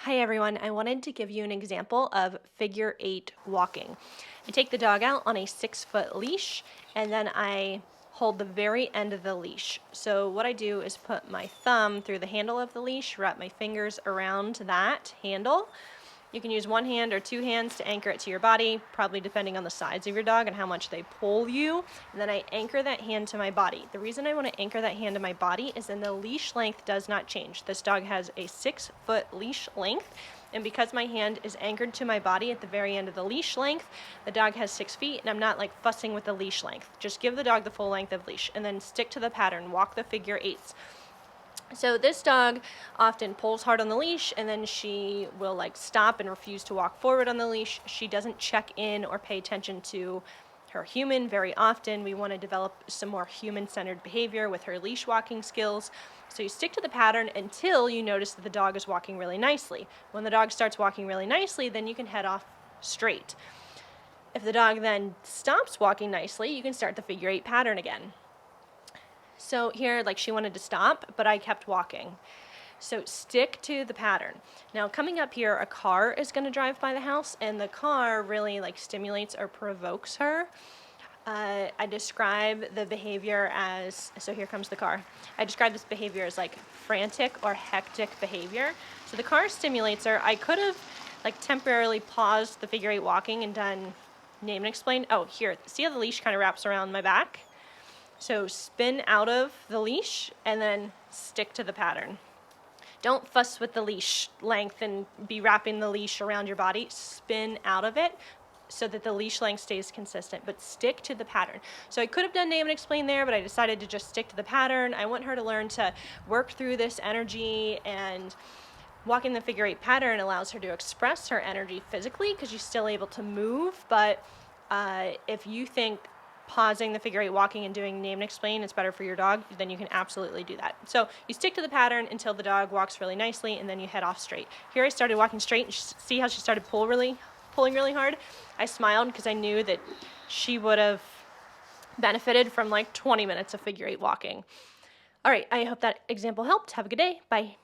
Hi everyone, I wanted to give you an example of figure 8 walking. I take the dog out on a 6-foot leash and then I hold the very end of the leash. So what I do is put my thumb through the handle of the leash, wrap my fingers around that handle. You can use one hand or two hands to anchor it to your body, probably depending on the size of your dog and how much they pull you. And then I anchor that hand to my body. The reason I want to anchor that hand to my body is then the leash length does not change. This dog has a 6-foot leash length, and because my hand is anchored to my body at the very end of the leash length, the dog has 6 feet, and I'm not like fussing with the leash length. Just give the dog the full length of leash, and then stick to the pattern. Walk the figure 8s. So this dog often pulls hard on the leash and then she will like stop and refuse to walk forward on the leash. She doesn't check in or pay attention to her human very often. We want to develop some more human-centered behavior with her leash walking skills. So you stick to the pattern until you notice that the dog is walking really nicely. When the dog starts walking really nicely, then you can head off straight. If the dog then stops walking nicely, you can start the figure 8 pattern again. So here, like, she wanted to stop, but I kept walking. So stick to the pattern. Now coming up here, a car is going to drive by the house, and the car really like stimulates or provokes her. I describe the behavior as, so here comes the car. I describe this behavior as like frantic or hectic behavior. So the car stimulates her. I could have like temporarily paused the figure 8 walking and done name and explain. Oh, here, see how the leash kind of wraps around my back? So spin out of the leash and then stick to the pattern. Don't fuss with the leash length and be wrapping the leash around your body. Spin out of it so that the leash length stays consistent, but stick to the pattern. So I could have done name and explain there, but I decided to just stick to the pattern. I want her to learn to work through this energy, and walking the figure 8 pattern allows her to express her energy physically because she's still able to move, but if you think pausing the figure 8 walking and doing name and explain is better for your dog, then you can absolutely do that. So you stick to the pattern until the dog walks really nicely, and then you head off straight. Here I started walking straight, and see how she started pulling really hard? I smiled because I knew that she would have benefited from like 20 minutes of figure 8 walking. All right, I hope that example helped. Have a good day. Bye.